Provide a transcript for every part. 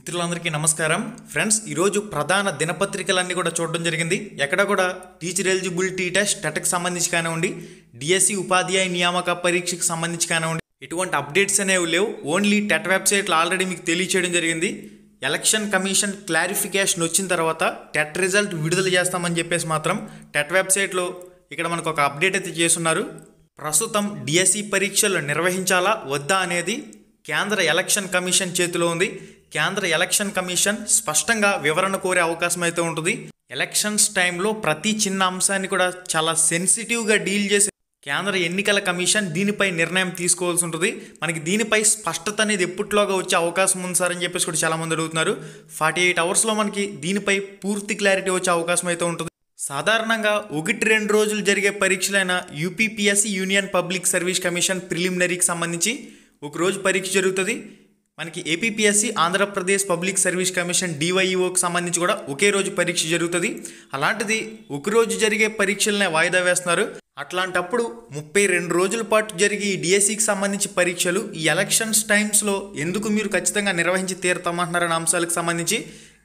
మిత్రులందరికీ నమస్కారం ఫ్రెండ్స్ ఈరోజు ప్రధాన దినపత్రికలన్నీ కూడా చూడడం జరిగింది. ఎక్కడ కూడా టీచర్ ఎలిజిబిలిటీ టెస్ట్ టెట్కి సంబంధించి కానివ్వండి, డిఎస్సి ఉపాధ్యాయ నియామక పరీక్షకు సంబంధించి కానివ్వండి, ఎటువంటి అప్డేట్స్ అనేవి లేవు. ఓన్లీ టెట్ వెబ్సైట్లో ఆల్రెడీ మీకు తెలియచేయడం జరిగింది. ఎలక్షన్ కమిషన్ క్లారిఫికేషన్ వచ్చిన తర్వాత టెట్ రిజల్ట్ విడుదల చేస్తామని చెప్పేసి మాత్రం టెట్ వెబ్సైట్లో ఇక్కడ మనకు ఒక అప్డేట్ అయితే చేస్తున్నారు. ప్రస్తుతం డిఎస్సి పరీక్షలు నిర్వహించాలా వద్దా అనేది కేంద్ర ఎలక్షన్ కమిషన్ చేతిలో ఉంది. కేంద్ర ఎలక్షన్ కమిషన్ స్పష్టంగా వివరణ కోరే అవకాశం అయితే ఉంటుంది. ఎలక్షన్స్ టైంలో ప్రతి చిన్న అంశాన్ని కూడా చాలా సెన్సిటివ్గా డీల్ చేసే కేంద్ర ఎన్నికల కమిషన్ దీనిపై నిర్ణయం తీసుకోవాల్సి ఉంటుంది. మనకి దీనిపై స్పష్టత అనేది ఎప్పట్లోగా వచ్చే అవకాశం ఉంది సార్ అని చెప్పేసి కూడా చాలామంది అడుగుతున్నారు. 48 అవర్స్లో మనకి దీనిపై పూర్తి క్లారిటీ వచ్చే అవకాశం అయితే ఉంటుంది. సాధారణంగా 1-2 రోజులు జరిగే పరీక్షలైన UPPSC union public service commission ప్రిలిమినరీకి సంబంధించి ఒక రోజు పరీక్ష జరుగుతుంది. మనకి APPSC Andhra Pradesh public service commission డివైఈఓకి సంబంధించి కూడా ఒకే రోజు పరీక్ష జరుగుతుంది. అలాంటిది ఒక రోజు జరిగే పరీక్షలనే వాయిదా వేస్తున్నారు. అట్లాంటప్పుడు 32 రోజుల పాటు జరిగే ఈ డిఎస్సికి సంబంధించి పరీక్షలు ఈ ఎలక్షన్స్ టైమ్స్లో ఎందుకు మీరు ఖచ్చితంగా నిర్వహించి తీరుతామంటున్నారనే అంశాలకు సంబంధించి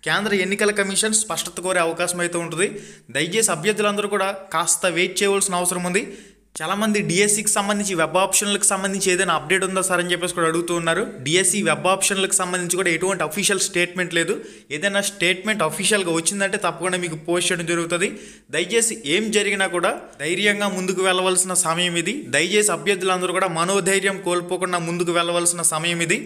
కేంద్ర ఎన్నికల కమిషన్ స్పష్టత కోరే అవకాశం అయితే ఉంటుంది. దయచేసి అభ్యర్థులందరూ కూడా కాస్త వెయిట్ చేయవలసిన అవసరం ఉంది. చాలామంది డిఎస్సికి సంబంధించి వెబ్ ఆప్షన్లకు సంబంధించి ఏదైనా అప్డేట్ ఉందా సార్ అని చెప్పేసి కూడా అడుగుతూ ఉన్నారు. డిఎస్సి వెబ్ ఆప్షన్లకు సంబంధించి కూడా ఎటువంటి అఫీషియల్ స్టేట్మెంట్ లేదు. ఏదైనా స్టేట్మెంట్ అఫీషియల్గా వచ్చిందంటే తప్పకుండా మీకు పోస్ట్ చేయడం జరుగుతుంది. దయచేసి ఏం జరిగినా కూడా ధైర్యంగా ముందుకు వెళ్ళవలసిన సమయం ఇది. దయచేసి అభ్యర్థులందరూ కూడా మనోధైర్యం కోల్పోకుండా ముందుకు వెళ్ళవలసిన సమయం ఇది.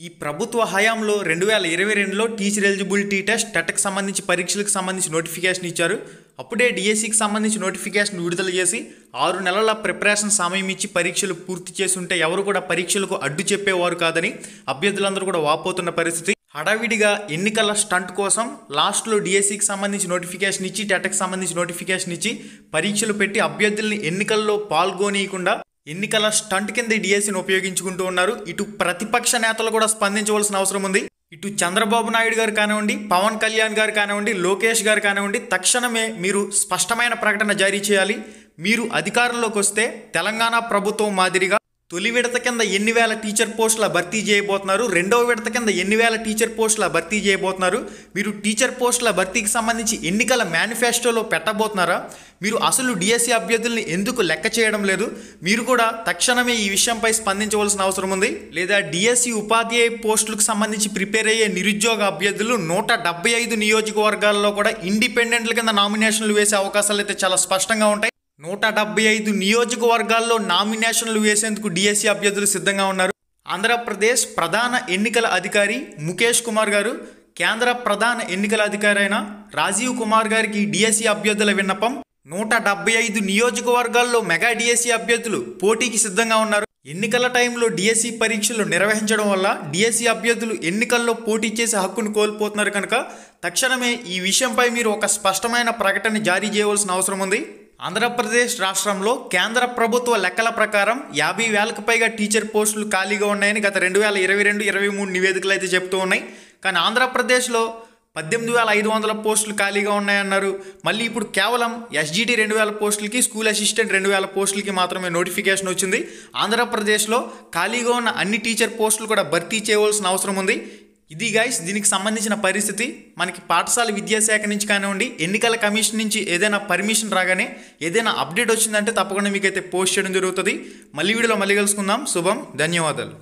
ఈ ప్రభుత్వ హయాంలో 2022లో టీచర్ ఎలిజిబిలిటీ టెస్ట్ టెట్కి సంబంధించి పరీక్షలకు సంబంధించి నోటిఫికేషన్ ఇచ్చారు. అప్పుడే డిఎస్సికి సంబంధించి నోటిఫికేషన్ విడుదల చేసి 6 నెలల ప్రిపరేషన్ సమయం ఇచ్చి పరీక్షలు పూర్తి చేసి ఉంటే ఎవరు కూడా పరీక్షలకు అడ్డు చెప్పేవారు కాదని అభ్యర్థులందరూ కూడా వాపోతున్న పరిస్థితి. హడావిడిగా ఎన్నికల స్టంట్ కోసం లాస్ట్లో డిఎస్సికి సంబంధించి నోటిఫికేషన్ ఇచ్చి టెట్కి సంబంధించి నోటిఫికేషన్ ఇచ్చి పరీక్షలు పెట్టి అభ్యర్థుల్ని ఎన్నికల్లో పాల్గొనీయకుండా ఎన్నికల స్టంట్ కింద డిఎస్సిని ఉపయోగించుకుంటూ ఉన్నారు. ఇటు ప్రతిపక్ష నేతలు కూడా స్పందించవలసిన అవసరం ఉంది. ఇటు చంద్రబాబు నాయుడు గారు కానివ్వండి, పవన్ కళ్యాణ్ గారు కానివ్వండి, లోకేష్ గారు కానివ్వండి, తక్షణమే మీరు స్పష్టమైన ప్రకటన జారీ చేయాలి. మీరు అధికారంలోకి వస్తే తెలంగాణ ప్రభుత్వం మాదిరిగా తొలి విడత కింద ఎన్ని వేల టీచర్ పోస్టుల భర్తీ చేయబోతున్నారు, రెండవ విడత కింద ఎన్ని వేల టీచర్ పోస్టుల భర్తీ చేయబోతున్నారు, మీరు టీచర్ పోస్టుల భర్తీకి సంబంధించి ఎన్నికల మేనిఫెస్టోలో పెట్టబోతున్నారా, మీరు అసలు డిఎస్సి అభ్యర్థుల్ని ఎందుకు లెక్క చేయడం లేదు, మీరు కూడా తక్షణమే ఈ విషయంపై స్పందించవలసిన అవసరం ఉంది. లేదా డిఎస్సి ఉపాధ్యాయ పోస్టులకు సంబంధించి ప్రిపేర్ అయ్యే నిరుద్యోగ అభ్యర్థులు 175 నియోజకవర్గాల్లో కూడా ఇండిపెండెంట్ల కింద నామినేషన్లు వేసే అవకాశాలు అయితే చాలా స్పష్టంగా ఉంటాయి. 175 నియోజకవర్గాల్లో నామినేషన్లు వేసేందుకు డిఎస్సి అభ్యర్థులు సిద్ధంగా ఉన్నారు. ఆంధ్రప్రదేశ్ ప్రధాన ఎన్నికల అధికారి ముఖేష్ కుమార్ గారు కేంద్ర ప్రధాన ఎన్నికల అధికారి అయిన రాజీవ్ కుమార్ గారికి డిఎస్సి అభ్యర్థుల విన్నపం. 175 నియోజకవర్గాల్లో మెగా డిఎస్సి అభ్యర్థులు పోటీకి సిద్ధంగా ఉన్నారు. ఎన్నికల టైంలో డిఎస్సి పరీక్షలు నిర్వహించడం వల్ల డిఎస్సి అభ్యర్థులు ఎన్నికల్లో పోటీ చేసే హక్కును కోల్పోతున్నారు కనుక తక్షణమే ఈ విషయంపై మీరు ఒక స్పష్టమైన ప్రకటన జారీ చేయవలసిన అవసరం ఉంది. ఆంధ్రప్రదేశ్ రాష్ట్రంలో కేంద్ర ప్రభుత్వ లెక్కల ప్రకారం 50,000కు పైగా టీచర్ పోస్టులు ఖాళీగా ఉన్నాయని గత 2022-23 నివేదికలు అయితే చెప్తూ ఉన్నాయి. కానీ ఆంధ్రప్రదేశ్లో 18,500 పోస్టులు ఖాళీగా ఉన్నాయన్నారు. మళ్ళీ ఇప్పుడు కేవలం ఎస్జిటి 2,000 పోస్టులకి, స్కూల్ అసిస్టెంట్ 2,000 పోస్టులకి మాత్రమే నోటిఫికేషన్ వచ్చింది. ఆంధ్రప్రదేశ్లో ఖాళీగా ఉన్న అన్ని టీచర్ పోస్టులు కూడా భర్తీ చేయవలసిన అవసరం ఉంది. ఇది గైస్ దీనికి సంబంధించిన పరిస్థితి. మనకి పాఠశాల విద్యాశాఖ నుంచి కానివ్వండి, ఎన్నికల కమిషన్ నుంచి ఏదైనా పర్మిషన్ రాగానే ఏదైనా అప్డేట్ వచ్చిందంటే తప్పకుండా మీకైతే పోస్ట్ చేయడం జరుగుతుంది. మళ్ళీ వీడియోలో మళ్ళీ కలుసుకుందాం. శుభం, ధన్యవాదాలు.